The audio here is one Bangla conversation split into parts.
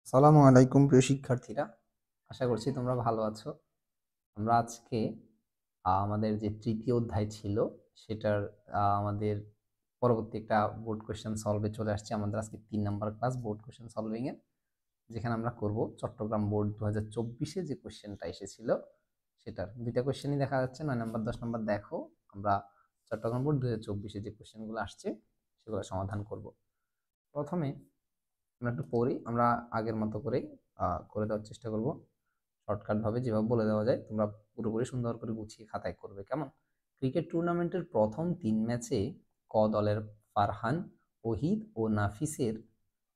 আসসালামু আলাইকুম প্রিয় শিক্ষার্থীরা, আশা করছি তোমরা ভালো আছো। আমরা আজকে আমাদের যে তৃতীয় অধ্যায় ছিল সেটার আমাদের পরবর্তী একটা বোর্ড কোয়েশ্চেন সলভে চলে আসছে। আমাদের আজকে 3 number class board question solving এর, যেখানে আমরা করব চট্টগ্রাম বোর্ড 2024-এ যে কোয়েশ্চেনটা এসেছিল সেটার দুইটা কোয়েশ্চেনই দেখা যাচ্ছে, 9 নাম্বার 10 নাম্বার। দেখো, আমরা চট্টগ্রাম বোর্ড 2024-এ যে কোয়েশ্চেনগুলো আসছে সেগুলো সমাধান করব। প্রথমে আমরা একটু পড়ি, আমরা আগের মতো করেই করে দেওয়ার চেষ্টা করব শর্টকাট ভাবে, যেভাবে বলে দেওয়া যায় তোমরা পুরোপুরি সুন্দর করে গুছিয়ে খাতায় করবে। কেমন? ক্রিকেট টুর্নামেন্টের প্রথম 3 ম্যাচে দলের ফারহান, ওহিদ ও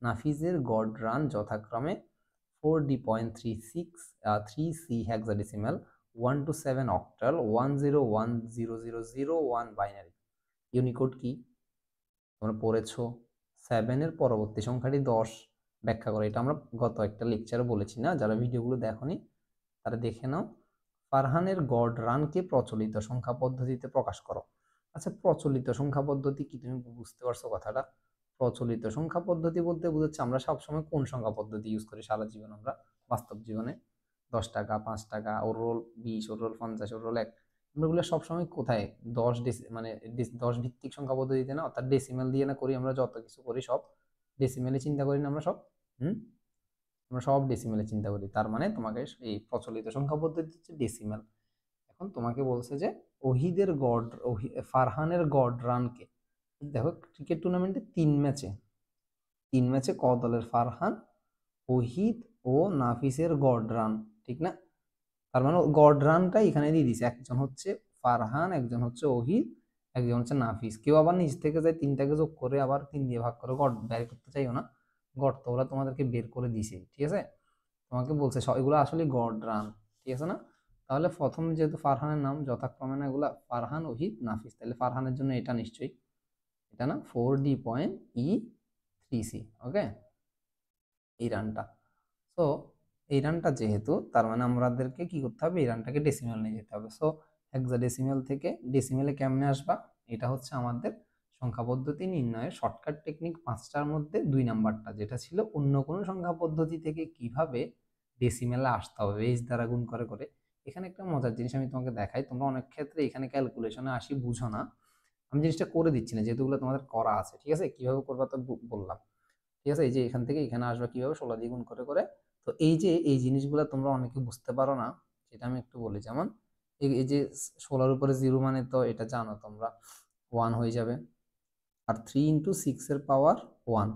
নাফিজের গড় রান যথাক্রমে 4D.36 3C hexadecimal 127 octal 10100001 binary. Unicode কি তোমরা পড়েছো? 7-এর পরবর্তী সংখ্যাটি 10 ব্যাখ্যা করে। এটা আমরা গত একটা লেকচারে বলেছি না? যারা ভিডিওগুলো দেখোনি তারা দেখে নাও। ফারহানের গড় রানকে প্রচলিত সংখ্যা পদ্ধতিতে প্রকাশ করো। আচ্ছা, প্রচলিত সংখ্যা পদ্ধতি কি তুমি বুঝতে পারছো কথাটা? প্রচলিত সংখ্যা পদ্ধতি বলতে বোঝাচ্ছে আমরা সবসময় কোন সংখ্যা পদ্ধতি ইউজ করি সারা জীবন, আমরা বাস্তব জীবনে 10 টাকা, 5 টাকা, ওর রোল 20, ওর রোল 50, ওর রোল 1, আমরা সবসময় কোথায় 10 ভিত্তিক সংখ্যা পদ্ধতিতে না, অর্থাৎ ডেসিমেল দিয়ে না করি। আমরা যত কিছু করি সব ডেসিমেলে চিন্তা করি না আমরা সব। হুম, আমরা সব ডেসিমেলে চিন্তা করি। তার মানে তোমাকে এই প্রচলিত সংখ্যা পদ্ধতি হচ্ছে ডেসিমেল। এখন তোমাকে বলছে যে ফারহানের গড় রানকে, দেখো ক্রিকেট টুর্নামেন্টে 3 ম্যাচে দলের ফারহান, ওহিদ ও নাফিসের গড় রান, ঠিক না? তার মানে গড় রানটা এখানে দিয়ে দিছে, একজন হচ্ছে ফারহান, একজন হচ্ছে ওহিদ, একজন হচ্ছে নাফিস। কেউ আবার নিচ থেকে যায় 3টাকে যোগ করে আবার 3 দিয়ে ভাগ করে গড় বের করতে চাইও না। গড় তো ওরা তোমাদেরকে বের করে দিছে, ঠিক আছে? তোমাকে বলছে এগুলো আসলে গড় রান, ঠিক আছে না? তাহলে প্রথম যেহেতু ফারহানের নাম যথাক্রমে না, এগুলা ফারহান, ওহিদ, নাফিস, তাহলে ফারহানের জন্য এটা নিশ্চয়ই এটা না 4D.E3C। ওকে, এই রানটা। সো এই রানটা যেহেতু, তার মানে আমাদেরকে কি করতে হবে? এই রানটাকে ডেসিমেল নিয়ে যেতে হবে। সো হেক্সাডেসিমেল থেকে ডেসিমেলে কেমনে আসবা? এটা হচ্ছে আমাদের সংখ্যা পদ্ধতি নির্ণয়ের শর্টকাট টেকনিক 5টার মধ্যে 2 নাম্বারটা, যেটা ছিল অন্য কোনো সংখ্যা পদ্ধতি থেকে কিভাবে ডেসিমেলে আসতে হবে বেস দ্বারা গুণ করে করে। এখানে একটা মজার জিনিস আমি তোমাকে দেখাই, তোমরা অনেক ক্ষেত্রে এখানে ক্যালকুলেশনে আসি বুঝো না। আমি জিনিসটা করে দিচ্ছি না, যেহেতু তোমাদের করা আছে, ঠিক আছে? কিভাবে করবা তো বললাম, ঠিক আছে? এই যে এখান থেকে এখানে আসবে কিভাবে 16 দিয়ে গুণ করে করে। তো এই যে এই জিনিসগুলো তোমরা অনেকে বুঝতে পারো না, সেটা আমি একটু বলি। যেমন এই যে 16-র উপরে 0 মানে তো এটা জানো তোমরা 1 হয়ে যাবে। আর 3 × 6 এর পাওয়ার 1,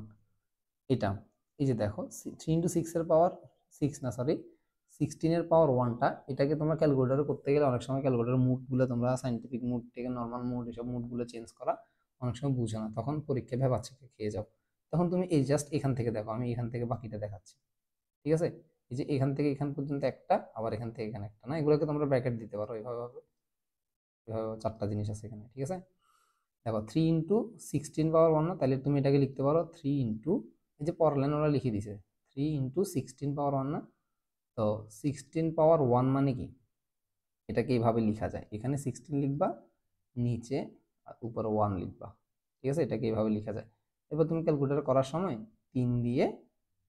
এটা এই যে দেখো 3 × 6 এর পাওয়ার 6 না, সরি, 16-এর পাওয়ার 1টা, এটাকে তোমরা ক্যালকুলেটরে করতে গেলে অনেক সময় ক্যালকুলেটরের মুডগুলো তোমরা সাইন্টিফিক মুড থেকে নর্মাল মুড, এসব মুডগুলো চেঞ্জ করা অনেক সময় বুঝো না, তখন পরীক্ষায় ভ্যাবাচ্যাকে খেয়ে যাও। তখন তুমি এই জাস্ট এখান থেকে দেখো, আমি এখান থেকে বাকিটা দেখাচ্ছি, ঠিক আছে? এই যে এখান থেকে এখান পর্যন্ত একটা, আবার এখান থেকে এখানে একটা, না এগুলোকে তোমরা ব্র্যাকেট দিতে পারো এইভাবে ভাবে। এভাবে 4টা জিনিস আছে এখানে, ঠিক আছে? দেখো 3 × 16 পাওয়ার 1 না, তাহলে তুমি এটাকে লিখতে পারো 3 এই যে পরের লাইন ওরা লিখে দিছে 3 × 16 পাওয়ার 1 না। তো 16 পাওয়ার 1 মানে কি? এটাকে এইভাবে লিখা যায়, এখানে 16 লিখবা, নিচে আর উপরে 1 লিখবা, ঠিক আছে? এটাকে এইভাবে লিখা যায়। এবার তুমি ক্যালকুলেটর করার সময় 3 দিয়ে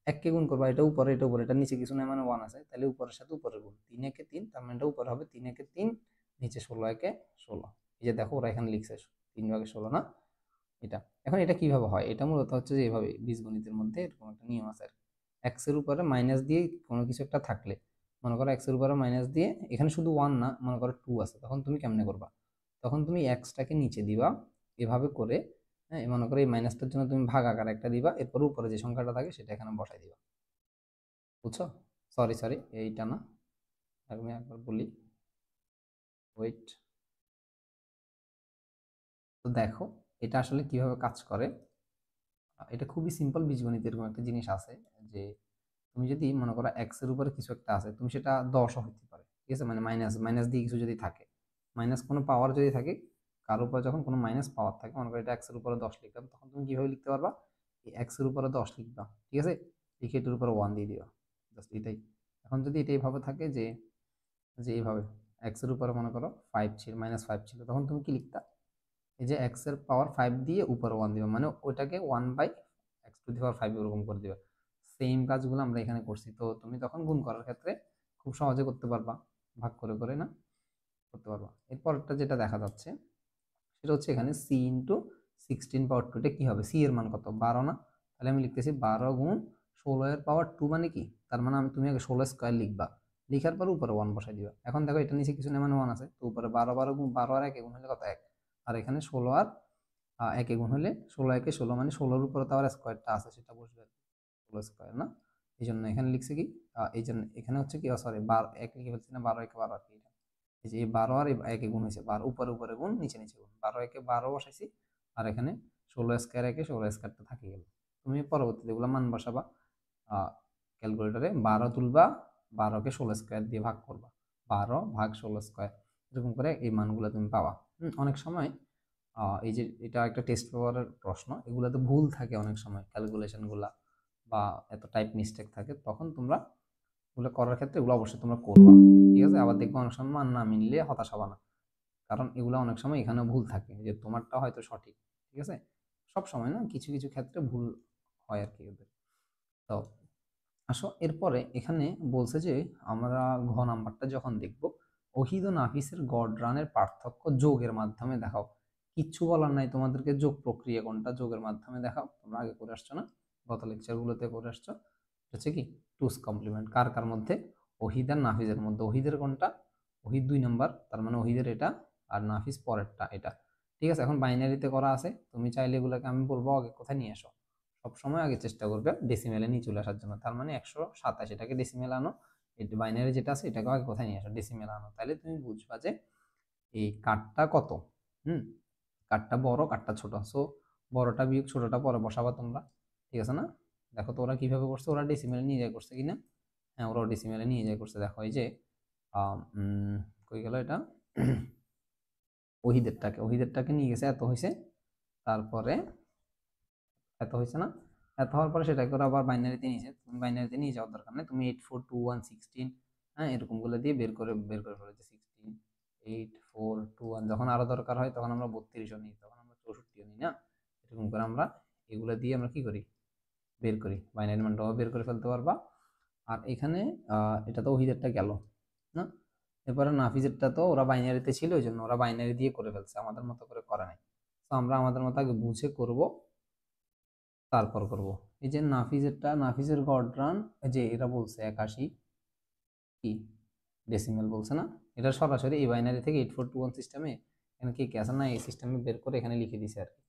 1কে গুণ করবা, এটা উপরে এটা উপরে, এটা নিচে কিছু না, মানে 1 আছে, তাহলে উপরের সাথে উপরের গুণ, 3 একে 3, তার মানে এটা উপরে হবে 3 একে 3, নিচে 16 একে 16। এই যে দেখো ওরা এখানে লিখছে 3 ভাগে 16 না, এটা। এখন এটা কিভাবে হয়? এটা মূলত হচ্ছে যে এইভাবে বীজগণিতের মধ্যে এরকম একটা নিয়ম আছে আর কি। এক্স এর উপরে মাইনাস দিয়ে কোনো কিছু একটা থাকলে, মনে করো এক্স এর উপরে মাইনাস দিয়ে এখানে শুধু 1 না, মনে করো 2 আছে, তখন তুমি কেমনে করবা? তখন তুমি এক্সটাকে নিচে দিবা এভাবে করে, হ্যাঁ, মনে করো এই মাইনাসটার জন্য তুমি ভাগ আকার একটা দিবা, এরপর উপরে যে সংখ্যাটা থাকে সেটা এখানে বসাই দিবা। বুঝছো? সরি সরি, এইটা না, আমি একবার বলি, ওয়েট। তো দেখো এটা আসলে কিভাবে কাজ করে। এটা খুবই সিম্পল বীজগণিত। এরকম একটা জিনিস আছে যে তুমি যদি মনে করো এক্স এর উপরে কিছু একটা আছে, তুমি সেটা 10ও হইতে পারে, ঠিক আছে? মানে মাইনাস মাইনাস দিয়ে কিছু যদি থাকে, মাইনাস কোনো পাওয়ার যদি থাকে, কার উপরে যখন কোনো মাইনাস পাওয়ার থাকে, মনে করো এটা এক্স এর উপরে 10 লিখলাম, তখন তুমি কিভাবে লিখতে পারবা? এই এক্স এর উপরে 10 লিখবা, ঠিক আছে? লিখে এটার উপরে 1 দিয়ে দিবা, জাস্ট এটাই। এখন যদি এটা এইভাবে থাকে যে যে এইভাবে এক্স এর উপরে মনে করো 5 ছিল, -5 ছিল, তখন তুমি কি লিখতা? এই যে এক্স এর পাওয়ার 5 দিয়ে উপরে 1 দিবা, মানে ওইটাকে 1/x টু দি পাওয়ার 5 এরকম করে দিবা। সেম কাজগুলো আমরা এখানে করছি। তো তুমি তখন গুণ করার ক্ষেত্রে খুব সহজে করতে পারবা, ভাগ করে করে না করতে পারবা। এরপরটা যেটা দেখা যাচ্ছে সেটা হচ্ছে এখানে সি ইন্টু 16 পাওয়ার 2, এটা কি হবে, সি এর মান কত, 12 না? তাহলে আমি লিখতেছি 12 গুণ 16 এর পাওয়ার 2 মানে কি, তার মানে তুমি আগে 16 স্কোয়ার লিখবা, লিখার পর উপরে 1 বসাই দিবা। এখন দেখো এটা নিচে কিছু নেই, মানে 1 আছে, তো উপরে 12 12 গুণ 12 আর 1 গুণ হলে কত, 1। আর এখানে 16 আর 1 গুণ হলে 16 1 16, মানে 16-র উপরে তো আবার স্কোয়ারটা আছে, সেটা বসবে 16 স্কোয়ার না। এই জন্য এখানে লিখছি কি, এই জন্য এখানে হচ্ছে কি, সরি 12 1 লিখে ফেলছি না, 12 1 12 আর কি, এই যে এই 12 আর এই 1 গুণ হয়েছে, 12 উপরে উপরে গুণ নিচে নিচে গুণ, 12 1 12 বসাইছি, আর এখানে 16 স্কয়ার 1 16 স্কয়ারটা থাকে গেল। তুমি পরবর্তীতে এগুলো মান বসাবা, ক্যালকুলেটরে 12 তুলবা, 12 কে 16 স্কয়ার দিয়ে ভাগ করবা, 12 ভাগ 16 স্কয়ার, এরকম করে এই মানগুলো তুমি পাবা। অনেক সময় এই যে এটা একটা টেস্ট পেপারের প্রশ্ন, এগুলোতে ভুল থাকে অনেক সময়, ক্যালকুলেশনগুলা বা এত টাইপ মিস্টেক থাকে, তখন তোমরা এগুলো করার ক্ষেত্রে এগুলো অবশ্যই তোমরা করবা, ঠিক আছে? আবার দেখবো অনেক সময় মান না মিললে হতাশ হবা না, কারণ এগুলো অনেক সময় এখানে ভুল থাকে, যে তোমারটা হয়তো সঠিক, ঠিক আছে? সব সময় না, কিছু কিছু ক্ষেত্রে ভুল হয় আর কি ওদের। তো আসো এরপরে এখানে বলছে যে আমরা ঘ নাম্বারটা যখন দেখব, ওহিদ ও নাফিসের গড় রানের পার্থক্য যোগের মাধ্যমে দেখাও। কিচ্ছু বলার নাই তোমাদেরকে, যোগ প্রক্রিয়া কোনটা, যোগের মাধ্যমে দেখাও। তোমরা আগে করে আসছো না, গত লেকচারগুলোতে করে আসছো। হচ্ছে কি, টুস কমপ্লিমেন্ট কার কার মধ্যে, ওহিদ আর নাফিসের মধ্যে। ওহিদের কোনটা, ওহিদ 2 নাম্বার, তার মানে ওহিদের এটা, আর নাফিস পরেরটা এটা, ঠিক আছে? এখন বাইনারিতে করা আছে, তুমি চাইলে এগুলোকে আমি বলবো আগে কোথায় নিয়ে আসো, সবসময় আগে চেষ্টা করবে ডেসিমেলে নিয়ে চলে আসার জন্য। তার মানে 127, এটাকে ডেসিমেল আনো, এই বাইনারি যেটা আছে এটাকে আগে কোথায় নিয়ে আসো, ডেসিমেল আনো, তাহলে তুমি বুঝবা যে এই কাঠটা কত। কাঠটা বড় কাঠটা ছোট, সো বড়টা বিয়োগ ছোটটা পরে বসাবা তোমরা, ঠিক আছে না? দেখো তো ওরা কিভাবে করছে, ওরা ডেসিমেলে নিয়ে যায় করছে কিনা। হ্যাঁ, ওরাও ডেসিমেলে নিয়ে যায় করছে। দেখো এই যে কই গেল এটা, ওহিদেরটাকে নিয়ে গেছে, এত হয়েছে, তারপরে এত হয়েছে না, এত হওয়ার পরে সেটাকে ওরা আবার বাইনারিতে নিয়েছে। তুমি বাইনারিতে নিয়ে যাওয়ার দরকার নেই, তুমি 842116, হ্যাঁ এরকম গুলো দিয়ে বের করে ফেলো যে 16 8421, যখন আরো দরকার হয় তখন আমরা 32ও নিই, তখন আমরা 64ও নিই না, এরকম করে আমরা এগুলো দিয়ে আমরা কি করি, বের করি, বাইনারি মানটাও বের করে ফেলতে পারবা। আর এখানে এটা তো ওহিদেরটা গেল না, এরপরে নাফিজেরটা তো ওরা বাইনারিতে ছিল, ওই জন্য ওরা বাইনারি দিয়ে করে ফেলছে, আমাদের মতো করে করে নাই। তো আমরা আমাদের মতো আগে বুঝে করব, তারপর করব। এই যে নাফিজেরটা, নাফিজের গড় রান, যে এটা বলছে 81 কি ডেসিমেল বলছে না, এটা সরাসরি এই বাইনারি থেকে 8421 সিস্টেমে, এখানে কি কি আছে না, এই সিস্টেমে বের করে এখানে লিখে দিছে আর কি,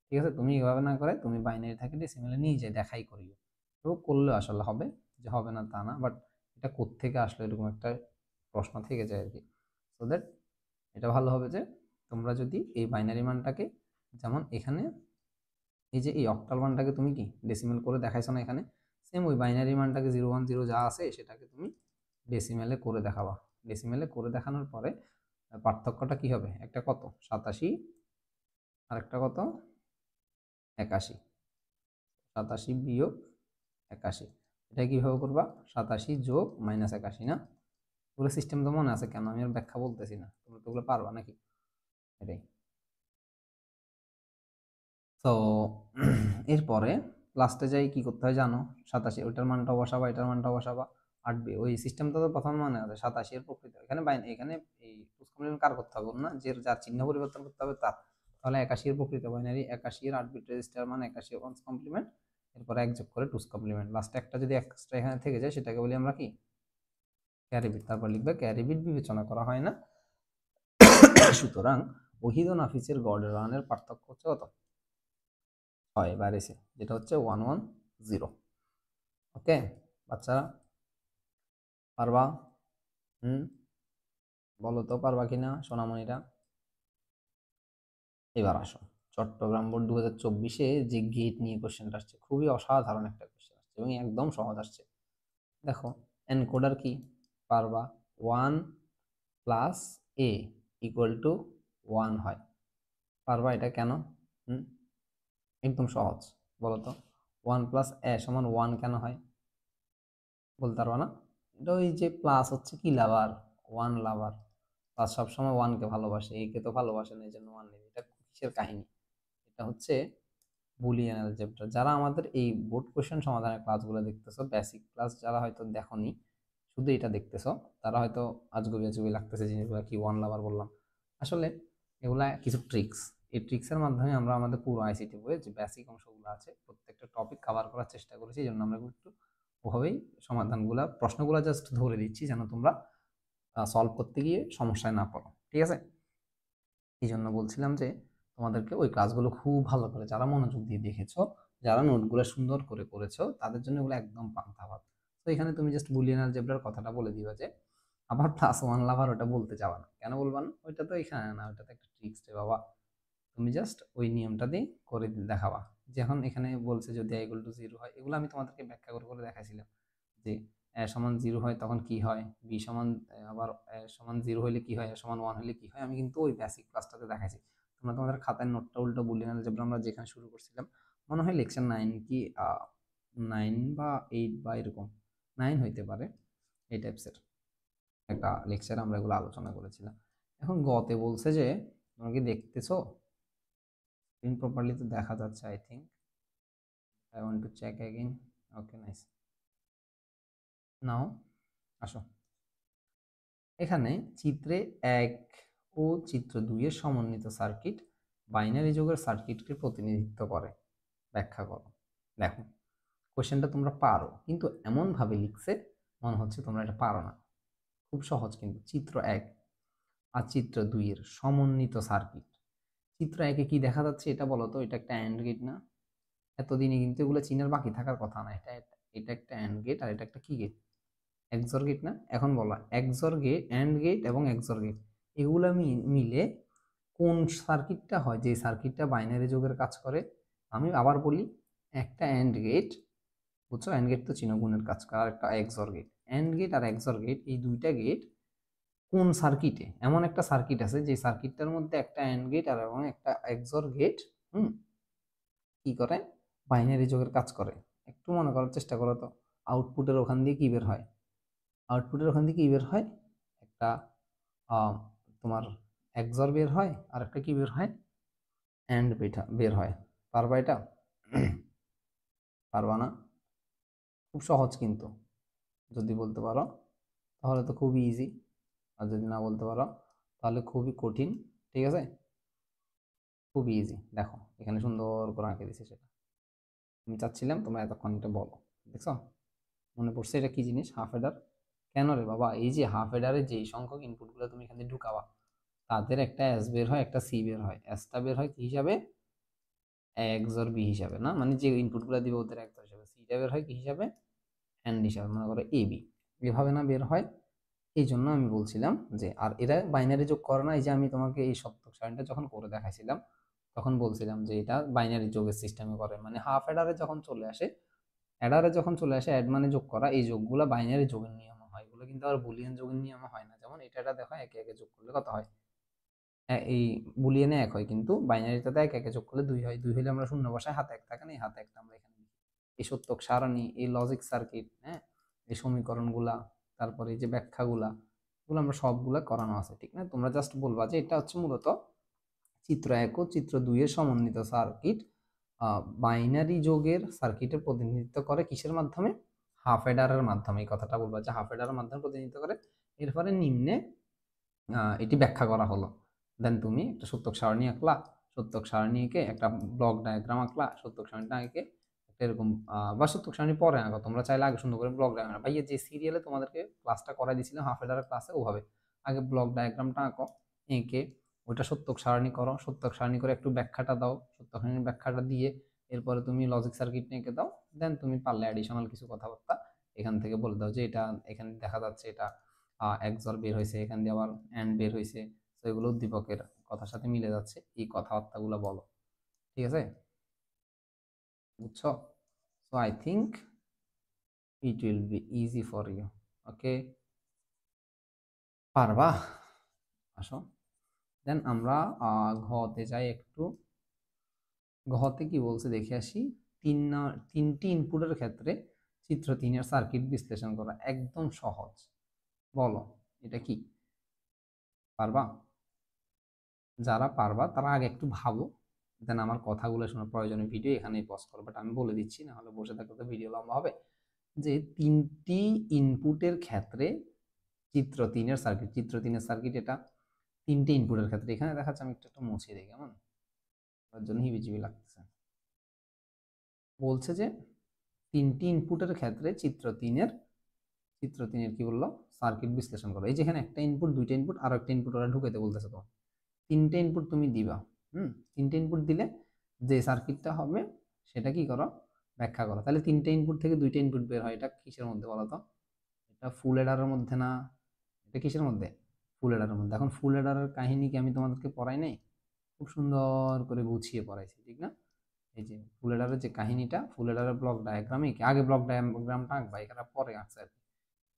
ঠিক আছে? তুমি এভাবে না করে তুমি বাইনারি থেকে ডেসিমেলে নিয়ে যাই দেখাই করিও, তো করলে আসলে হবে, যে হবে না তা না, বাট এটা কোত্থেকে আসলো এরকম একটা প্রশ্ন থেকে যায় আর কি। সো দ্যাট এটা ভালো হবে যে তোমরা যদি এই বাইনারি মানটাকে, যেমন এখানে এই যে এই অক্টাল মানটাকে তুমি কি ডেসিমেল করে দেখাইছো না, এখানে সেম ওই বাইনারি মানটাকে 010 যা আছে সেটাকে তুমি ডেসিমেলে করে দেখাবা। ডেসিমেলে করে দেখানোর পরে পার্থক্যটা কি হবে, একটা কত 87 আর একটা কত 81, 87 বিয়োগ 81, এটা কিভাবে করবা, 87 যোগ মাইনাস 81 না, ওগুলো সিস্টেম তো মনে আছে, কেন আমি আর ব্যাখ্যা বলতেছি না, তোমরা তো ওগুলো পারবা নাকি, এটাই। তো এরপরে লাস্টে যাই কি করতে হয় জানো, 87, ওইটার মানটা বসাবা, এটার মানটা বসাবা, 8 ওই সিস্টেমটা তো প্রথম মনে আছে, 87 এর প্রকৃত এখানে এখানে এই টুস কমপ্লিমেন্ট কার করতে হবে না, যে যার চিহ্ন পরিবর্তন করতে হবে তার, তাহলে 81 এর প্রকৃত বাইনারি, 81 এর 8 বিট রেজিস্টার মান 81 ওয়ান্স কমপ্লিমেন্ট, এরপর এক যোগ করে টুস কমপ্লিমেন্ট, লাস্টে একটা যদি এক্সট্রা এখানে থেকে যায় সেটাকে বলি আমরা কি, ক্যারি বিট, তারপর লিখবে ক্যারি বিট বিবেচনা করা হয় না। সুতরাং ওহিদ ও নাফিসের গড় রানের পার্থক্য হচ্ছে কত, 6 বাইরেছে, যেটা হচ্ছে 110। ওকে বাচ্চারা, পারবা? বলো তো পারবা কিনা সোনামণিরা। এবার আসো, চট্টগ্রাম বোর্ড 2024-এ যে গেট নিয়ে কোশ্চেনটা আসছে, খুবই অসাধারণ একটা কোশ্চেন আসছে এবং একদম সহজ আসছে। দেখো এনকোডার কি, পারবা, 1 প্লাস এ ইকুয়াল টু 1 হয়, পারবা এটা কেন? একদম সহজ, বলো তো 1 প্লাস এ সমান 1 কেন হয়, বলতে পারবা না? এটা ওই যে প্লাস হচ্ছে কি লাভার, 1 লাভার, প্লাস সবসময় 1 কে ভালোবাসে, এ কে তো ভালোবাসে না, এই জন্য 1 নেবে, এটা কিসের কাহিনী, এটা হচ্ছে বুলিয়ান অ্যালজেব্রা। যারা আমাদের এই বোর্ড কোশ্চেন সমাধানের ক্লাসগুলো দেখতেছো, বেসিক ক্লাস যারা হয়তো দেখোনি, শুধু এটা দেখতেছো, তারা হয়তো আজগুবি আজগুবি লাগতেছে জিনিসগুলো, কি ওয়ান লাভার বললাম। আসলে এগুলা কিছু ট্রিক্স, এই ট্রিক্সের মাধ্যমে আমরা আমাদের পুরো আইসিটি বইয়ে যে বেসিক অংশগুলো আছে প্রত্যেকটা টপিক কভার করার চেষ্টা করেছি। এই জন্য আমরা একটু ওভাবেই সমাধানগুলা প্রশ্নগুলো জাস্ট ধরে দিচ্ছি যেন তোমরা সলভ করতে গিয়ে সমস্যায় না পড়ো, ঠিক আছে? এই জন্য বলছিলাম যে তোমাদেরকে ওই ক্লাসগুলো খুব ভালো করে যারা মনোযোগ দিয়ে দেখেছো, যারা নোটগুলো সুন্দর করে করেছো, তাদের জন্য এগুলো একদম পান্তা ভাত। তো এখানে তুমি জাস্ট বুলিয়ান অ্যালজেব্রার কথাটা বলে দিবা যে আবার প্লাস ওয়ান লাভার, ওটা বলতে যাবা না। কেন বলবা না? ওইটা তো এখানে না, ওইটা তো একটা ট্রিক্স রে বাবা। তুমি জাস্ট ওই নিয়মটা দিয়ে করে দেখাবা। যখন এখানে বলছে যদি a ইকুয়াল টু 0 হয়, এগুলো আমি তোমাদেরকে ব্যাখ্যা করে করে দেখাইছিলাম যে a সমান 0 হয় তখন কি হয়, b সমান আবার a সমান 0 হইলে কি হয়, a সমান 1 হইলে কি হয়, আমি কিন্তু ওই বেসিক ক্লাসটাতে দেখাইছি। তোমরা তোমাদের খাতায় নোটটা উল্টো বুলিয়ান অ্যালজেব্রা আমরা যেখানে শুরু করছিলাম, মনে হয় লেকচার 9 কি 9 বা 8 বা এরকম 9 হইতে পারে, এই টাইপসের একটা লেকচার আমরা এগুলো আলোচনা করেছিলাম। এখন গতে বলছে যে তোমরা কি দেখতেছো স্ক্রিন প্রপারলি? তো দেখা যাচ্ছে I think. I want to check again. Okay, nice. Now আসো, এখানে চিত্রে 1 ও চিত্র 2 এর সমন্বিত সার্কিট বাইনারি যোগের সার্কিটকে প্রতিনিধিত্ব করে, ব্যাখ্যা করো। দেখো কোশ্চেনটা তোমরা পারো, কিন্তু এমন ভাবে লিখছে মনে হচ্ছে তোমরা এটা পারো না। খুব সহজ, কিন্তু চিত্র 1 আর চিত্র 2 এর সমন্বিত সার্কিট। চিত্র 1 এ কি দেখা যাচ্ছে এটা বলো তো? এটা একটা অ্যান্ড গেট না? এতদিনে কিন্তু এগুলো চীনের বাকি থাকার কথা না। এটা এটা একটা অ্যান্ড গেট, আর এটা একটা কি গেট? এক্সর গেট না? এখন বলো এক্সর গেট, অ্যান্ড গেট এবং এক্সর গেট এগুলো মিলে কোন সার্কিটটা হয়, যে সার্কিটটা বাইনারি যোগের কাজ করে? আমি আবার বলি, একটা অ্যান্ড গেট, বুঝছো? অ্যান্ড গেট তো চিনো গুণের কাজ করে, আর একটা এক্সর গেট। অ্যান্ড গেট আর এক্সর গেট এই দুইটা গেট কোন সার্কিটে? এমন একটা সার্কিট আছে যে সার্কিটটার মধ্যে একটা অ্যান্ড গেট আর এবং একটা এক্সর গেট কি করে? বাইনারি যোগের কাজ করে। একটু মনে করার চেষ্টা করো তো। আউটপুটের ওখান দিয়ে কি বের হয়? আউটপুটের ওখান দিয়ে কি বের হয়? একটা তোমার এক্সর বের হয়, আর একটা কি বের হয়? অ্যান্ড বের হয়। পারবা এটা? পারবা না? খুব সহজ কিন্তু, যদি বলতে পারো তাহলে তো খুবই ইজি, আর যদি না বলতে পারো তাহলে খুবই কঠিন, ঠিক আছে? খুবই ইজি, দেখো এখানে সুন্দর করে আঁকে দিছে সেটা। আমি চাচ্ছিলাম তোমরা এতক্ষণ এটা বলো। দেখছো? মনে পড়ছে এটা কি জিনিস? হাফ এডার। কেন রে বাবা? এই যে হাফ এডারে যেই সংখ্যক ইনপুটগুলো তুমি এখানে ঢুকাবা, তাদের একটা এস বের হয়, একটা সি বের হয়। এসটা বের হয় কি হিসাবে? এক্সর বি হিসাবে না, মানে যে ইনপুটগুলো দিবে ওদের এক্সর হিসাবে। সিটা বের হয় কি হিসাবে? এন্ড হিসাবে, মনে করো এ বি। এভাবে না বের হয়? এই জন্য আমি বলছিলাম যে, আর এরা বাইনারি যোগ করে না। এই যে আমি তোমাকে এই সপ্তক সারণীটা যখন করে দেখাইছিলাম, তখন বলছিলাম যে এটা বাইনারি যোগের সিস্টেমে করে, মানে হাফ এডারে যখন চলে আসে, অ্যাডারে যখন চলে আসে, অ্যাড মানে যোগ করা, এই যোগগুলো বাইনারি যোগের নিয়মে হয়। এগুলো কিন্তু আর বুলিয়ান যোগের নিয়মে হয় না। যেমন এটা দেখো, একে একে যোগ করলে কত হয়? এই বুলিয়ানে 1 হয়, কিন্তু বাইনারিটাতে একে একে যোগ করলে 2 হয়। 2 হলে আমরা শূন্য বসাই, হাতে 1 থাকে না, এই হাতে 1টা আমরা এখানে লিখি। এই সত্যক সারণী, এই লজিক সার্কিট, হ্যাঁ, এই সমীকরণগুলা, তারপরে এই যে ব্যাখ্যাগুলা, এগুলো আমরা সবগুলা করানো আছে, ঠিক না? তোমরা জাস্ট বলবা যে এটা হচ্ছে মূলত চিত্র 1 ও চিত্র 2 এর সমন্বিত সার্কিট বাইনারি যোগের সার্কিটের প্রতিনিধিত্ব করে কিসের মাধ্যমে? হাফ এডারের মাধ্যমে। এই কথাটা বলবা যে হাফ এডারের মাধ্যমে প্রতিনিধিত্ব করে। এরপরে নিম্নে এটি ব্যাখ্যা করা হলো। দেন তুমি একটা সত্যক সারণী আঁকলা, সত্যক সারণী এঁকে একটা ব্লক ডায়াগ্রাম আঁকলা, সত্যক সারণীটা এঁকে একটা এরকম বা সত্যক সারণী পরে আঁকো, তোমরা চাইলে আগে সুন্দর করে ব্লক ডায়াগ্রাম। ভাইয়া যে সিরিয়ালে তোমাদেরকে ক্লাসটা করাই দিয়েছিলাম হাফ এডারের ক্লাসে, ওভাবে আগে ব্লক ডায়াগ্রামটা আঁকো, এঁকে ওইটা সত্যক সারণী করো, সত্যক সারণী করে একটু ব্যাখ্যাটা দাও, সত্যক সারণীর ব্যাখ্যাটা দিয়ে এরপরে তুমি লজিক সার্কিট এঁকে দাও। দেন তুমি পারলে অ্যাডিশনাল কিছু কথাবার্তা এখান থেকে বলে দাও যে এটা এখানে দেখা যাচ্ছে এটা এক্সর বের হয়েছে, এখান দিয়ে আবার অ্যান্ড বের হয়েছে, তো এগুলো উদ্দীপকের কথার সাথে মিলে যাচ্ছে, এই কথাবার্তাগুলো বলো, ঠিক আছে? বুঝছো? So I think it will be easy for you. Okay, পারবা? আসো, দেন আমরা ঘতে যাই একটু। ঘতে কি বলছে দেখে আসি। তিনটি ইনপুটের ক্ষেত্রে চিত্র 3 এর সার্কিট বিশ্লেষণ করা একদম সহজ। বলো এটা কি? পারবা? যারা পারবা তারা আগে একটু ভাবো দেন আমার কথাগুলো শোনার প্রয়োজনে ভিডিও এখানেই পজ করো, বাট আমি বলে দিচ্ছি, না হলে বসে থাকলে তো ভিডিও লম্বা হবে। যে 3টি ইনপুটের ক্ষেত্রে চিত্র 3-এর সার্কিট এটা 3টে ইনপুটের ক্ষেত্রে এখানে দেখাচ্ছে, আমি একটু মুছে দিই কেমন, তার জন্য হিবিজিবি লাগতেছে। বলছে যে 3টি ইনপুটের ক্ষেত্রে চিত্র 3-এর কি বললো, সার্কিট বিশ্লেষণ করো। এই যেখানে একটা ইনপুট, 2টা ইনপুট আর একটা ইনপুট ওরা ঢুকাইতে বলতেছে, তো 3টে ইনপুট তুমি দিবা। 3টে ইনপুট দিলে যে সার্কিটটা হবে সেটা কি করো, ব্যাখ্যা করো। তাহলে 3টে ইনপুট থেকে 2টা ইনপুট বের হয়, এটা কিসের মধ্যে বলো তো? এটা ফুল এডারের মধ্যে না? এটা কিসের মধ্যে? ফুল এডারের মধ্যে। এখন ফুল এডারের কাহিনী কি আমি তোমাদেরকে পড়াই নাই? খুব সুন্দর করে গুছিয়ে পড়াইছি, ঠিক না? এই যে ফুল এডারের যে কাহিনীটা, ফুল এডারের ব্লক ডায়াগ্রামে কি আগে ব্লক ডায়াগ্রামটা আঁকবা, এখানে পরে আঁকছে আর কি।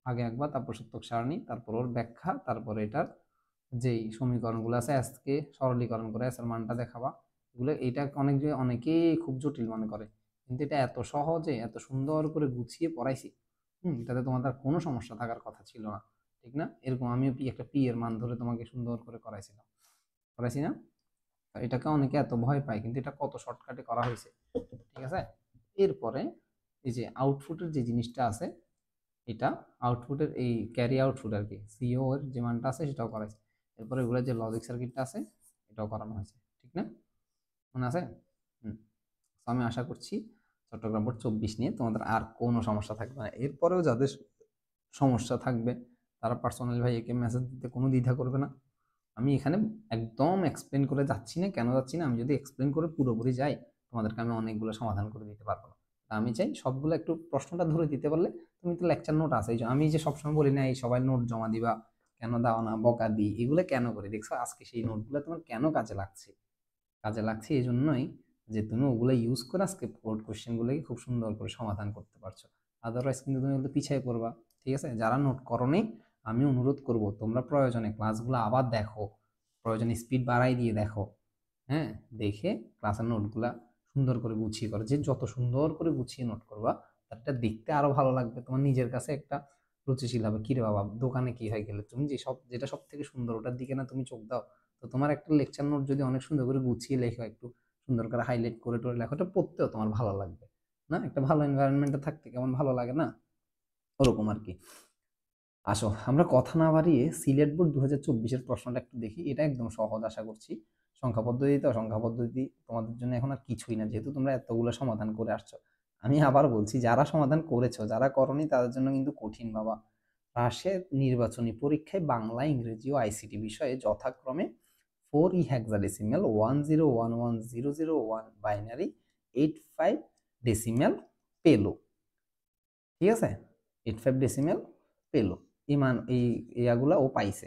আগে আঁকবা, তারপর সূত্রক সারণী, তারপর ওর ব্যাখ্যা, তারপরে এটার যেই সমীকরণগুলো আছে এসকে সরলীকরণ করে এস এর মানটা দেখাবা। এগুলো এটা অনেকেই খুব জটিল মনে করে, কিন্তু এটা এত সহজে এত সুন্দর করে গুছিয়ে পড়াইছি, এটাতে তোমাদের কোনো সমস্যা থাকার কথা ছিল না, ঠিক না? এরকম আমিও একটা পি এর মান ধরে তোমাকে সুন্দর করে করাইছি না? এটাকে অনেকে এত ভয় পায়, কিন্তু এটা কত শর্টকাটে করা হয়েছে, ঠিক আছে? এরপরে এই যে আউটপুটের যে জিনিসটা আছে, এটা আউটপুটের এই ক্যারি আউটপুট আর কি, সিও এর যে মানটা আছে সেটাও করাইছে। এরপরে এগুলো যে লজিক সার্কিটটা আছে এটাও করানো হয়েছে, ঠিক না? মনে আছে? আমি আশা করছি চট্টগ্রাম বোর্ড 24 নিয়ে তোমাদের আর কোনো সমস্যা থাকবে না। এরপরেও যাদের সমস্যা থাকবে তারা পার্সোনালি ভাইয়াকে মেসেজ দিতে কোনো দ্বিধা করবে না। আমি এখানে একদম এক্সপ্লেন করে যাচ্ছি না, কেন যাচ্ছি না, আমি যদি এক্সপ্লেন করে পুরোপুরি যাই তোমাদেরকে আমি অনেকগুলো সমাধান করে দিতে পারবো না। আমি চাই সবগুলো একটু প্রশ্নটা ধরে দিতে পারলে, তুমি তো লেকচার নোট আছে, আমি যে সবসময় বলি না এই সবাই নোট জমা দিবা, কেন দাও না, বকা দিই, এগুলো কেন করি দেখছো? আজকে সেই নোটগুলো তোমার কেন কাজে লাগছে এই জন্যই যে তুমি ওগুলো ইউজ করে আজকে বোর্ড কোশ্চেনগুলোকে খুব সুন্দর করে সমাধান করতে পারছো। আদারওয়াইজ কিন্তু তুমি পিছিয়ে পড়বা, ঠিক আছে? যারা নোট করোনি আমি অনুরোধ করব তোমরা প্রয়োজনে ক্লাসগুলো আবার দেখো, প্রয়োজনে স্পিড বাড়াই দিয়ে দেখো, হ্যাঁ, দেখে ক্লাসের নোটগুলা সুন্দর করে গুছিয়ে করো। যে যত সুন্দর করে গুছিয়ে নোট করবা তারটা দেখতে আরো ভালো লাগবে, তোমার নিজের কাছে একটা রুচিশীল হবে। কিরে বাবা, দোকানে কি হয়ে গেলে তুমি যেটা সব থেকে সুন্দর ওটার দিকে না তুমি চোখ দাও? তো তোমার একটা লেকচার নোট যদি অনেক সুন্দর করে গুছিয়ে লেখো, একটু সুন্দর করে হাইলাইট করে টোরে লেখো, ওটা পড়তেও তোমার ভালো লাগবে না? একটা ভালো এনভায়রনমেন্টে থাকতে কেমন ভালো লাগে না? ওরকম আর কি। আসো আমরা কথা না বাড়িয়ে সিলেট বোর্ড 2024-এর প্রশ্নটা একটু দেখি। এটা একদম সহজ আশা করছি। সংখ্যা পদ্ধতি তোমাদের জন্য এখন আর কিছুই না, যেহেতু তোমরা এতগুলো সমাধান করে আসছো। আমি আবার বলছি, যারা সমাধান করেছো, যারা করনি তাদের জন্য কিন্তু কঠিন বাবা। রাশের নির্বাচনী পরীক্ষায় বাংলা, ইংরেজি ও আইসিটি বিষয়ে যথাক্রমে 4E হেক্সাডেসিমেল, 10110001 বাইনারি, 85 ডেসিমেল পেল, ঠিক আছে? 85 ডেসিমেল পেল, ইমান এই ইয়াগুলা ও পাইছে।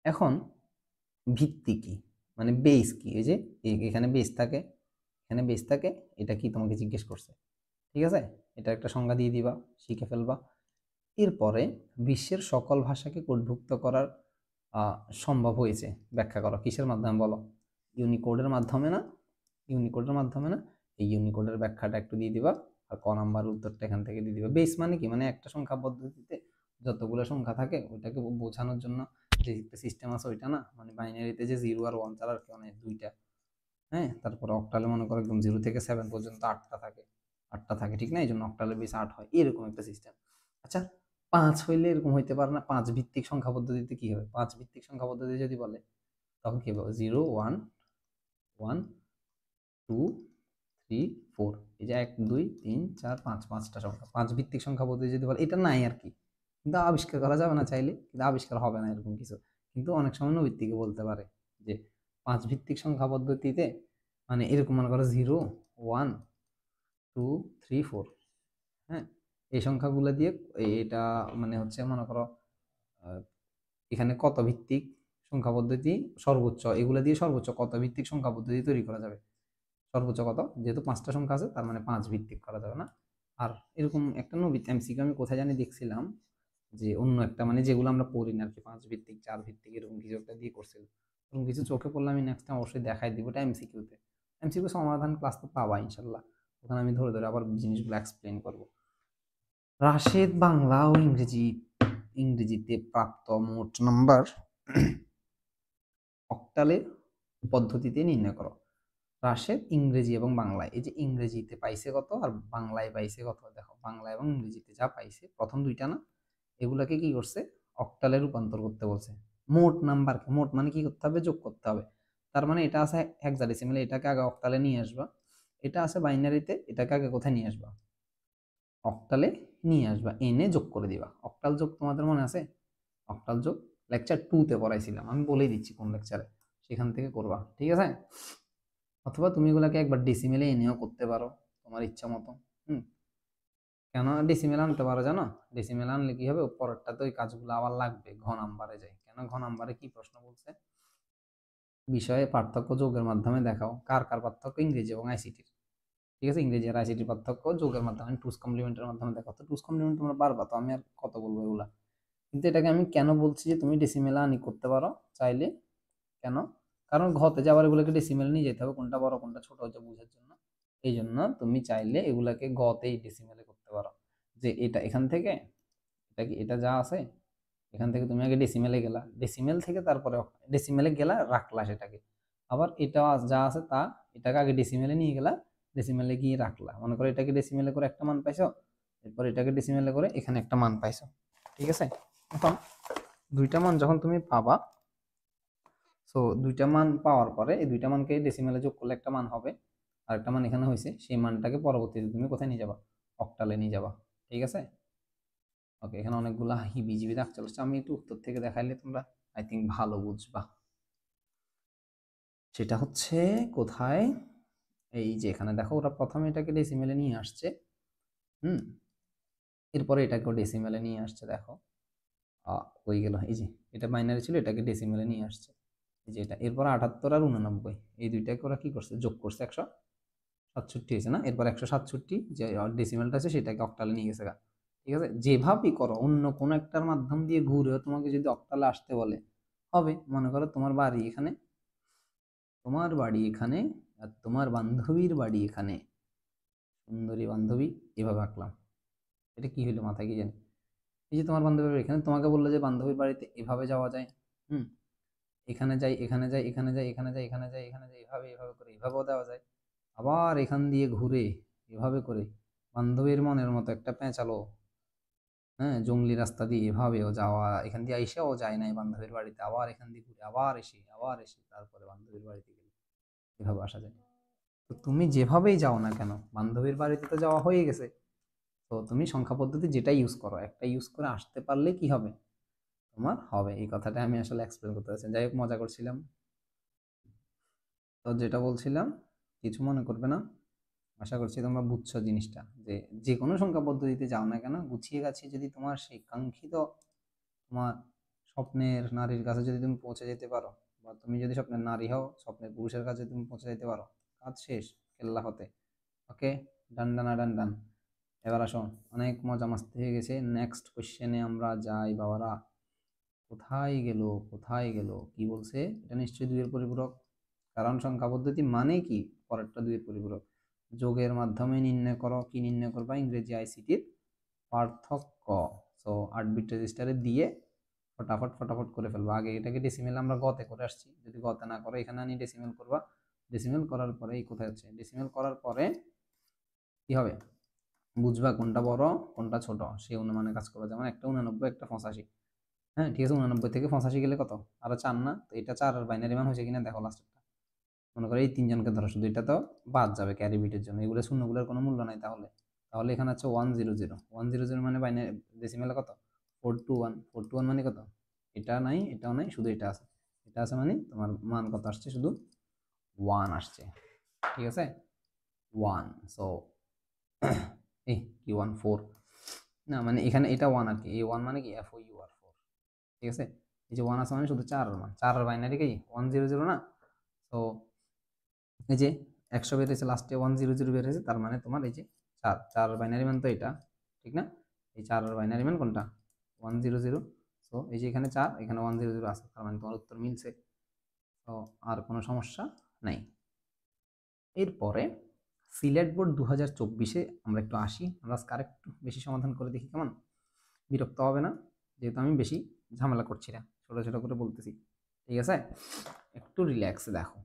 এখন ভিত্তি কি, মানে বেস কি? এই যে এখানে বেস থাকে, এখানে বেস থাকে, এটা কি তোমাকে জিজ্ঞেস করছে, ঠিক আছে? এটা একটা সংজ্ঞা দিয়ে দিবা, শিখে ফেলবা। এরপরে বিশ্বের সকল ভাষাকে কোডভুক্ত করার সম্ভব হয়েছে, ব্যাখ্যা করো। কিসের মাধ্যমে বলো? ইউনিকোডের মাধ্যমে না? ইউনিকোডের মাধ্যমে না? এই ইউনিকোডের ব্যাখ্যাটা একটু দিয়ে দিবা, আর ক নাম্বার উত্তরটা এখান থেকে দিয়ে দিবা। বেস মানে কি? মানে একটা সংখ্যা পদ্ধতিতে যতগুলো সংখ্যা থাকে ওইটাকে বোঝানোর জন্য যে একটা সিস্টেম আছে ওইটা না, মানে বাইনারিতে যে 0 আর 1 ছাড়া আর কি, মানে দুইটা, হ্যাঁ। তারপর অক্টালে মনে করো একদম 0 থেকে 7 পর্যন্ত আটটা থাকে, ঠিক না? এই জন্য অক্টালে বেস 8 হয়, এরকম একটা সিস্টেম। আচ্ছা, 5 হইলে এরকম হইতে পারে না? 5 ভিত্তিক সংখ্যা পদ্ধতিতে কি হবে? 5 ভিত্তিক সংখ্যা পদ্ধতি যদি বলে তখন কি হবে? 0 1 1 2 3 4, এই যে 1 2 3 4 5, পাঁচটা সংখ্যা। 5 ভিত্তিক সংখ্যা পদ্ধতি যদি বলে, এটা নাই আর কি, কিন্তু আবিষ্কার করা যাবে না চাইলে, কিন্তু আবিষ্কার হবে না এরকম কিছু। কিন্তু অনেক সময় নৈতিকে বলতে পারে যে 5 ভিত্তিক সংখ্যা পদ্ধতিতে মানে এরকম মনে করো 0 1 2 3 4, হ্যাঁ, এই সংখ্যাগুলো দিয়ে এটা মানে হচ্ছে মনে করো এখানে কত ভিত্তিক সংখ্যা পদ্ধতি সর্বোচ্চ, এগুলো দিয়ে সর্বোচ্চ কত ভিত্তিক সংখ্যা পদ্ধতি তৈরি করা যাবে, সর্বোচ্চ কত, যেহেতু 5টা সংখ্যা আছে তার মানে 5 ভিত্তিক করা যাবে না। আর এরকম একটা নবী এমসিকিউ আমি কোথায় জানি দেখছিলাম, যে অন্য একটা মানে যেগুলো আমরা পড়ি না আর কি, 5 ভিত্তিক 4 ভিত্তিক এরকম কিছু একটা দিয়ে করছিল, এরকম কিছু চোখে পড়লে আমি নেক্সট টাইম অবশ্যই দেখাই দিব। এটা এমসিকিউতে, এমসিকিউ সমাধান ক্লাস তো পাবা ইনশাল্লাহ, ওখানে আমি ধরে ধরে আবার জিনিসগুলো এক্সপ্লেন করব। রাশেদ বাংলা ও ইংরেজিতে প্রাপ্ত মোট নাম্বার অক্টালে পদ্ধতিতে নির্ণয় করো। রাশেদ ইংরেজি এবং বাংলায়, এই যে ইংরেজিতে পাইছে কত আর বাংলায় পাইছে কত, দেখো বাংলা এবং ইংরেজিতে যা পাইছে প্রথম দুইটা না, এগুলাকে কি করছে, অক্টালে রূপান্তর করতে বলছে। মোট নাম্বার, মোট মানে কি করতে হবে, যোগ করতে হবে। তার মানে এটা আছে হেক্সাডেসিমালে, এটাকে আগে অক্টালে নিয়ে আসবা। এটা আছে বাইনারিতে, এটাকে আগে কোথায় নিয়ে আসবা, অক্টালে নিয়ে আসবা, এনে যোগ করে দিবা। অক্টাল যোগ তোমাদের মনে আছে? অক্টাল যোগ লেকচার 2 তে পড়াইছিলাম, আমি বলেই দিচ্ছি কোন লেকচারে, সেখান থেকে করবা, ঠিক আছে। অথবা তুমি এগুলাকে একবার ডেসিমেলে এনেও করতে পারো তোমার ইচ্ছা মতো। হুম, কেন ডেসিমেল আনতে পারো জানো? ডেসিমেল আনলে কি হবে, পরেরটা তো ওই কাজগুলো আবার লাগবে, ঘ নাম্বারে যায়। কেন ঘ নাম্বারে কি প্রশ্ন বলছে, বিষয়ে পার্থক্য যোগের মাধ্যমে দেখাও। কার কার পার্থক্য, ইংরেজি এবং আইসিটির, ঠিক আছে। ইংরেজি আর আইসিটির পার্থক্য যোগের মাধ্যমে, টুস কমপ্লিমেন্টের মাধ্যমে দেখাও। তো টুস কমপ্লিমেন্ট তোমরা পারবা তো, আমি আর কত বলবো এগুলা। কিন্তু এটাকে আমি কেন বলছি যে তুমি ডেসিমেলে আনি করতে পারো চাইলে, কেন, কারণ ঘতে যে আবার এগুলোকে ডেসিমেলে নিয়ে যেতে হবে, কোনটা বড় কোনটা ছোট হচ্ছে বোঝার জন্য। এই জন্য তুমি চাইলে এগুলাকে গতেই ডেসিমেলে করতে পারো, যে এটা এখান থেকে, এটা কি এটা যা আছে, এখান থেকে তুমি আগে ডেসিমেলে গেলা, ডেসিমেল থেকে তারপরে ডেসিমেলে গেলা, রাখলা সেটাকে। আবার এটা যা আছে তা, এটাকে আগে ডেসিমেলে নিয়ে গেলা, ডেসিমেলে গিয়ে রাখলা। মনে করো এটাকে ডেসিমেলে করে একটা মান পাইছো, এরপর এটাকে ডেসিমেলে করে এখানে একটা মান পাইছো, ঠিক আছে। এখন দুইটা মান যখন তুমি পাবা, সো দুইটা মান পাওয়ার পরে এই দুইটা মানকে ডেসিমেলে যোগ করলে একটা মান হবে, আর একটা মান এখানে হয়েছে, সেই মানটাকে পরবর্তীতে তুমি কোথায় নিয়ে যাবা, অক্টালে নিয়ে যাবা, ঠিক আছে। ওকে, এখানে অনেকগুলা হিবিজিবি দাগ চলে আসছে, আমি একটু উত্তর থেকে দেখাইলে তোমরা আই থিঙ্ক ভালো বুঝবা। সেটা হচ্ছে কোথায়, এই যে এখানে দেখো, ওরা প্রথমে এটাকে ডেসিমেলে নিয়ে আসছে, হুম, এরপরে এটাকেও ডেসিমেলে নিয়ে আসছে, দেখো হয়ে গেল, এই যে এটা বাইনারি ছিল, এটাকে ডেসিমেলে নিয়ে আসছে, এই যে এটা। এরপর 78 আর 89, এই দুইটাকে ওরা কি করছে, যোগ করছে, 167 হয়েছে না, এরপর 167 যে ডেসিমেলটা আছে সেটাকে অক্টালে নিয়ে গেছে গা। ঠিক আছে, যেভাবেই করো অন্য কোনো একটার মাধ্যম দিয়ে ঘুরেও তোমাকে যদি অক্টালে আসতে বলে, হবে। মনে করো তোমার বাড়ি এখানে, তোমার বাড়ি এখানে, আর তোমার বান্ধবীর বাড়ি এখানে, সুন্দরী বান্ধবী, এভাবে আঁকলাম, এটা কি হইলো মাথায় কি জানি। এই যে তোমার বান্ধবীর বাড়ি এখানে, তোমাকে বললো যে বান্ধবীর বাড়িতে এভাবে যাওয়া যায়, হুম, এখানে যাই, এখানে যাই, এখানে যাই, এখানে যাই, এখানে যাই, এখানে যাই, এভাবে এভাবে করে এভাবেও দেওয়া যায়। আবার এখান দিয়ে ঘুরে এভাবে করে বান্ধবীর মনের মতো একটা পেঁচালো, হ্যাঁ, জঙ্গলি রাস্তা দিয়ে এভাবেও যাওয়া, এখান দিয়ে এসেও যায় নাই বান্ধবীর বাড়িতে, আবার এখান দিয়ে ঘুরে আবার এসে তারপরে বান্ধবীর বাড়িতে গেলে এভাবে আসা যায়। তো তুমি যেভাবেই যাও না কেন, বান্ধবীর বাড়িতে তো যাওয়া হয়ে গেছে, তো তুমি সংখ্যা পদ্ধতি যেটা ইউজ করো, একটা ইউজ করে আসতে পারলে কি হবে, তোমার হবে। এই কথাটা আমি আসলে এক্সপ্লেন করতে চাচ্ছি, যাই হোক মজা করছিলাম। তো যেটা বলছিলাম, কিছু মনে করবে না, আশা করছি তোমরা বুঝছো জিনিসটা, যে যে কোনো সংখ্যা পদ্ধতিতে যাও না কেন, গুছিয়ে গাছিয়ে যদি তোমার সেই কাঙ্ক্ষিত, তোমার স্বপ্নের নারীর কাছে যদি তুমি পৌঁছে যেতে পারো, বা তুমি যদি স্বপ্নের নারী হও, স্বপ্নের পুরুষের কাছে তুমি পৌঁছে যেতে পারো, কাজ শেষ, কেল্লা হতে। ওকে, ডান ডান ডান ডান। এবার আসো, অনেক মজা মাস্তি হয়ে গেছে, নেক্সট কোশ্চেনে আমরা যাই বাবারা। কোথায় গেল, কোথায় গেল, কি বলছে, এটা নিশ্চয়ই দুইয়ের পরিপূরক, কারণ সংখ্যা পদ্ধতি মানে কি, পরেরটা দুইয়ের পরিপূরক। যোগের মাধ্যমে নির্ণয় করো, কি নির্ণয় করবা, ইংরেজি আইসিটির পার্থক্য। সো 8 বিট রেজিস্টারে দিয়ে ফটাফট ফটাফট করে ফেলবো। আগে এটাকে ডেসিমেল আমরা গতে করে আসছি, যদি গতে না করো এখানে আনি ডেসিমেল করবা। ডেসিমেল করার পরে এই কোথায় হচ্ছে, ডেসিমেল করার পরে কি হবে, বুঝবা কোনটা বড় কোনটা ছোট, সেই অনুমানে কাজ করবা। যেমন একটা 89, একটা 85, হ্যাঁ ঠিক আছে, 89 থেকে 85 গেলে কত, আরো 4 না, তো এটা 4 আর বাইনারি মান হয়েছে কিনা দেখো লাস্টেরটা। মনে করো এই তিনজনকে ধরো, শুধু এটা তো বাদ যাবে ক্যারি বিটের জন্য, এগুলো শূন্যগুলোর কোনো মূল্য নাই। তাহলে তাহলে এখানে আছে 100, 100 মানে বাইনারি ডেসিমেলে কত, 421, 421 মানে কত, এটা নাই এটাও নাই, শুধু এটা আছে, এটা আছে মানে তোমার মান কত আসছে, শুধু 1 আসছে, ঠিক আছে, 1। সো এই কি 14 না, মানে এখানে এটা 1 আর কি, এই 1 মানে কি FOUR 4, ঠিক আছে। এই যে 1 আছে মানে শুধু 4 এর মান, 4 এর বাইনারি কি 100 না। তো এই যে 100 বের হয়েছে, লাস্টে 100 বের হয়েছে, তার মানে তোমার এই যে 4, 4 বাইনারি মান তো এটা, ঠিক না। এই 4 এর বাইনারি মান কোনটা, 100। সো এই যে এখানে 4, এখানে 100 আছে, তার মানে তোমার উত্তর মিলছে। তো আর কোনো সমস্যা নাই। এরপরে সিলেট বোর্ড 2024-এ আমরা একটু আসি, আমরা আজকে আরেকটু বেশি সমাধান করে দেখি কেমন, বিরক্ত হবে না, যেহেতু আমি বেশি ঝামেলা করছি না, ছোট ছোট করে বলতেছি, ঠিক আছে, একটু রিল্যাক্সে দেখো।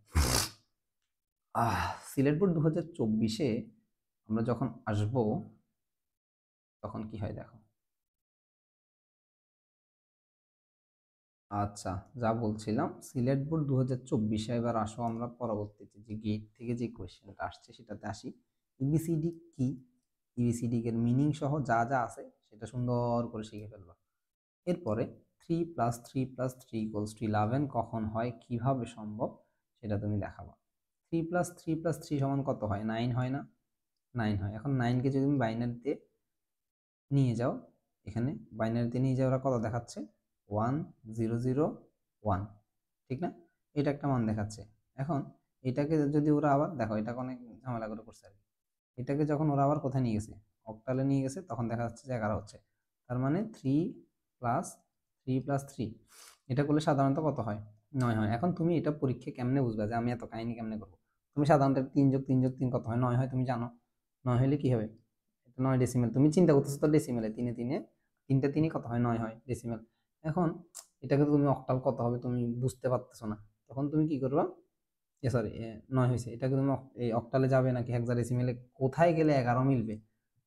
সিলেট বোর্ড 2024-এ আমরা যখন আসব তখন কি হয় দেখো। আচ্ছা, যা বলছিলাম, সিলেট বোর্ড 2024-এ এবার আসো আমরা পরবর্তীতে যে গেট থেকে যে কোয়েশ্চেনটা আসছে সেটাতে আসি। ইবিসিডি কি, ইবিসিডি এর মিনিং সহ যা যা আছে সেটা সুন্দর করে শিখে ফেলবা। এরপরে 3+3+3=11 কখন হয়, কিভাবে সম্ভব সেটা তুমি দেখাবা। 3+3+3 সমান কত হয়? 9 হয় না? 9 হয়। এখন 9কে যদি তুমি বাইনারিতে নিয়ে যাও, এখানে বাইনারিতে নিয়ে যাও, ওরা কত দেখাচ্ছে? 1001, ঠিক না? এটা একটা মান দেখাচ্ছে। এখন এটাকে যদি ওরা আবার দেখো, এটাকে অনেক ঝামেলা করে করছে আর কি। এটাকে যখন ওরা আবার কোথায় নিয়ে গেছে, অক্টালে নিয়ে গেছে, তখন দেখা যাচ্ছে যে 11 হচ্ছে। তার মানে 3+3+3 এটা করলে সাধারণত কত হয়? 9 হয়। এখন তুমি এটা পরীক্ষা কেমনে বুঝবা যে আমি এত কাহিনী কেমনে করবো? তুমি সাধারণত 3+3+3 কত হয়? 9 হয়, তুমি জানো। 9 হলে কি হবে? 9 ডেসিমেল। তুমি চিন্তা করতেছো তো ডেসিমেলে, তিনে তিনে, তিনটা তিনই কত হয়? 9 হয় ডেসিমেল। এখন এটাকে তুমি অক্টাল কত হবে তুমি বুঝতে পারতেছো না, তখন তুমি কি করবা? সরি, 9 হয়েছে, এটাকে তুমি এই অক্টালে যাবে নাকি হেক্সাডেসিমেলে, কোথায় গেলে 11 মিলবে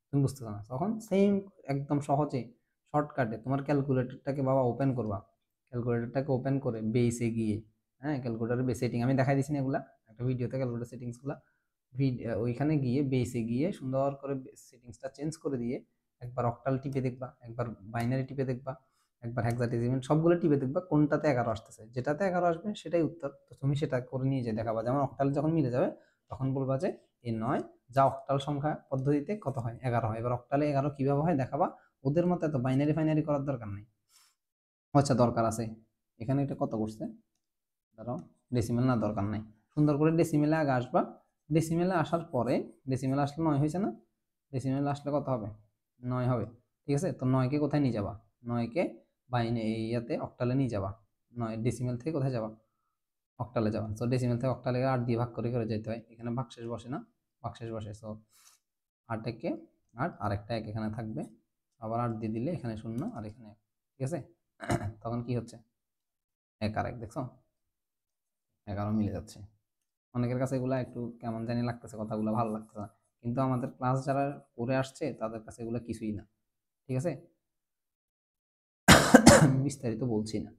তুমি বুঝতেছো না, তখন সেম একদম সহজে শর্টকাটে তোমার ক্যালকুলেটরটাকে বাবা ওপেন করবা। ক্যালকুলেটরটাকে ওপেন করে বেসে গিয়ে, হ্যাঁ, ক্যালকুলেটরের বেস সেটিং আমি দেখাই দিছি না এগুলা একটা ভিডিওতে, ক্যালকুলেটর সেটিংসগুলা ওইখানে গিয়ে বেসে গিয়ে সুন্দর করে সেটিংসটা চেঞ্জ করে দিয়ে একবার অক্টাল টিপে দেখবা, একবার বাইনারি টিপে দেখবা, একবার হেক্সাডেসিমেল, সবগুলো টিপে দেখবা কোনটাতে 11 আসতেছে। যেটাতে 11 আসবে সেটাই উত্তর। তো তুমি সেটা করে নিয়ে যেয়ে দেখাবা, যেমন অক্টাল যখন মিলে যাবে তখন বলবা যে এ 9, যা অক্টাল সংখ্যা পদ্ধতিতে কত হয়? 11 হয়। এবার অক্টালে 11 কিভাবে হয় দেখাবা। ওদের মতো এত বাইনারি ফাইনারি করার দরকার নেই। আচ্ছা, দরকার আছে। এখানে এটা কত করছে ধরো, ডেসিমেল না, দরকার নাই। সুন্দর করে ডেসিমেলে আগে আসবা। ডেসিমেলে আসার পরে, ডেসিমেলে আসলে 9 হয়েছে না? ডেসিমেলে আসলে কত হবে? 9 হবে, ঠিক আছে। তো 9কে কোথায় নিয়ে যাবা? 9কে ইয়াতে অক্টালে নিয়ে যাবা। 9 ডেসিমেল থেকে কোথায় যাবা? অক্টালে যাবা। তো ডেসিমেল থেকে অক্টালে 8 দিয়ে ভাগ করে করে যেতে হয়, এখানে ভাগশেষ বসে না? ভাগশেষ বসে। তো 8 একে 8, আরেকটা 1 এখানে থাকবে, আবার 8 দিয়ে দিলে এখানে 0 আর এখানে 1, ঠিক আছে। তখন কি হচ্ছে? 1 আর 1, দেখছো? 11 মিলে যাচ্ছে। অনেকের কাছে এগুলা একটু কেমন জানি লাগতেছে, কথাগুলো ভালো লাগতেছে না, কিন্তু আমাদের ক্লাস যারা করে আসছে তাদের কাছে এগুলো কিছুই না, ঠিক আছে। বিস্তারিত বলছি না,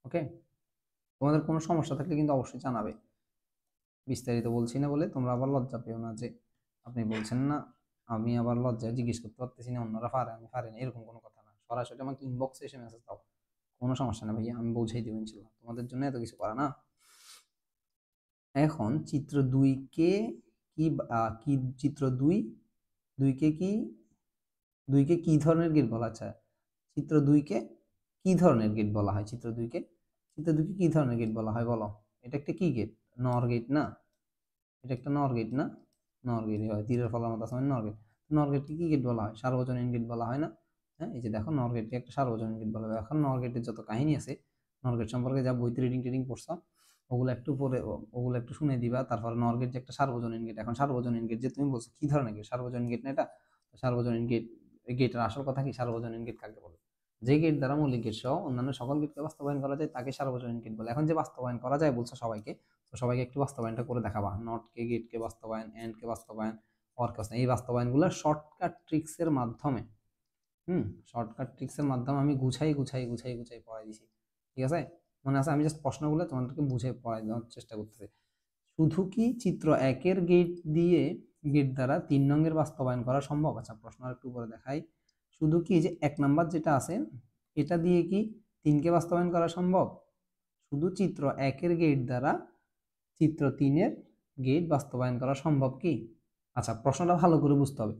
ওকে। তোমাদের কোনো সমস্যা থাকলে কিন্তু অবশ্যই জানাবে। বিস্তারিত বলছি না বলে তোমরা আবার লজ্জা পেও না যে আপনি বলছেন না, আমি আবার লজ্জায় জিজ্ঞেস করতে পারতেছি না, অন্যরা পারে আমি পারি না, এরকম কোনো কথা না। সরাসরি আমাকে ইনবক্সে এসে মেসেজ দাও, কোনো সমস্যা না ভাইয়া, আমি বুঝাই দেবো ইনশাল্লাহ, তোমাদের জন্য এত কিছু করা না। এখন চিত্র 2 কে কি কি চিত্র 2 কে কি, 2কে কি ধরনের গেট বলা? আচ্ছা, চিত্র 2কে কি ধরনের গেট বলা হয়? চিত্র 2কে কি ধরনের গেট বলা হয় বলো? এটা একটা কি গেট? নর গেট না? এটা একটা নর গেট না? নর গেট হয়, তীরের ফলার মতো আছে, নর গেট। নর গেটকে কি গেট বলা হয়? সার্বজনীন গেট বলা হয় না? হ্যাঁ, এই যে দেখো, নর গেটকে একটা সার্বজনীন গেট বলা হয়। এখন নর গেটের যত কাহিনী আছে, নর গেট সম্পর্কে যা বইতে রিডিং টিডিং পড়ছো, ওগুলো একটু পরে ওগুলো একটু শুনে দিবা। তারপর নর গেট যে একটা সার্বজনীন গেট, এখন সার্বজনীন গেট যে তুমি বলছো কি ধরনের গেট, সার্বজনীন গেট না এটা? সার্বজনীন গেট, গেটের আসল কথা কি? সার্বজনীন গেট কাকে বলে? যে গেট দ্বারা মৌলিক গেট সহ অন্যান্য সকল গেটকে বাস্তবায়ন করা যায় তাকে সার্বজনীন গেট বলে। এখন যে বাস্তবায়ন করা যায় বলছো সবাইকে, তো সবাইকে একটু বাস্তবায়নটা করে দেখাবা। নট কে, গেট কে বাস্তবায়ন, এন্ড কে বাস্তবায়ন, অর কে বাস্তবায়ন, এই বাস্তবায়নগুলো শর্টকাট ট্রিক্সের মাধ্যমে, শর্টকাট ট্রিক্সের মাধ্যমে আমি গুছাই গুছাই গুছাই গুছাই পড়াই দিছি, ঠিক আছে। মনে আছে, আমি জাস্ট প্রশ্নগুলো তোমাদেরকে বুঝে পড়াই দেওয়ার চেষ্টা করতেছি। শুধু কি চিত্র 1-এর গেট দ্বারা 3 নং বাস্তবায়ন করা সম্ভব? আচ্ছা, প্রশ্ন আর একটু উপরে দেখাই। শুধু কি যে 1 নাম্বার যেটা আছে এটা দিয়ে কি 3কে বাস্তবায়ন করা সম্ভব? শুধু চিত্র 1-এর গেট দ্বারা চিত্র 3-এর গেট বাস্তবায়ন করা সম্ভব কি? আচ্ছা, প্রশ্নটা ভালো করে বুঝতে হবে।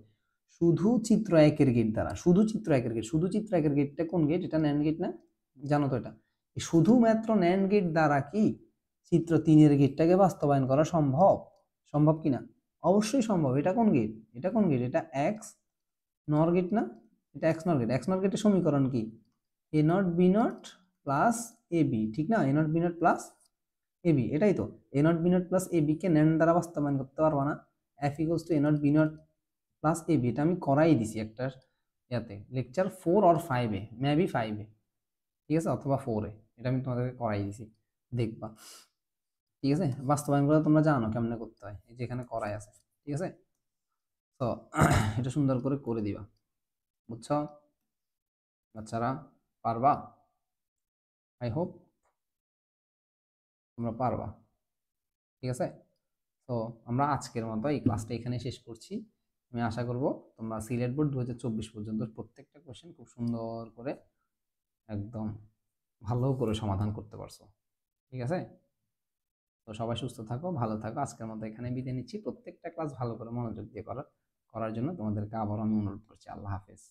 শুধু চিত্র 1-এর গেট দ্বারা, শুধু চিত্র 1-এর গেট, শুধু চিত্র 1-এর গেটটা কোন গেট? এটা ন্যান্ড গেট না? জানো তো এটা। শুধুমাত্র ন্যান্ড গেট দ্বারা কি চিত্র 3-এর গেটটাকে বাস্তবায়ন করা সম্ভব? সম্ভব কিনা? অবশ্যই সম্ভব। এটা কোন গেট? এটা কোন গেট? এটা এক্স নর গেট না? এটা এক্স নর গেট। এক্স নর গেটের সমীকরণ কি? A not B not plus A B, ঠিক না? A not B not plus A B, এটাই তো। A not B not plus A B কে ন্যান্ড দ্বারা বাস্তবায়ন করতে পারবা না? F equals to A not B not plus A B, এটা আমি করাই দিছি একটা ইয়াতে, লেকচার 4 অর 5-এ, মেবি 5-এ, ঠিক আছে, অথবা 4-এ, এটা আমি তোমাদেরকে করাই দিছি, দেখবা। ঠিক আছে, বাস্তবায়নগুলো তোমরা জানো কেমনে করতে হয়, এই যে এখানে করাই আছে। ঠিক আছে, তো এটা সুন্দর করে করে দিবা, বুঝছো বাচ্চারা? পারবা? আই হোপ তোমরা পারবা। ঠিক আছে, তো আমরা আজকের মতো এই ক্লাসটা এখানে শেষ করছি। আমি আশা করব তোমরা সিলেট বোর্ড 2024 পর্যন্ত প্রত্যেকটা কোশ্চেন খুব সুন্দর করে একদম ভালো করে সমাধান করতে পারছো। ঠিক আছে, তো সবাই সুস্থ থাকো, ভালো থাকো। আজকের মতো এখানে বিদায় নিচ্ছি। প্রত্যেকটা ক্লাস ভালো করে মনোযোগ দিয়ে করার জন্য তোমাদেরকে আবারও আমি অনুরোধ করছি। আল্লাহ হাফেজ।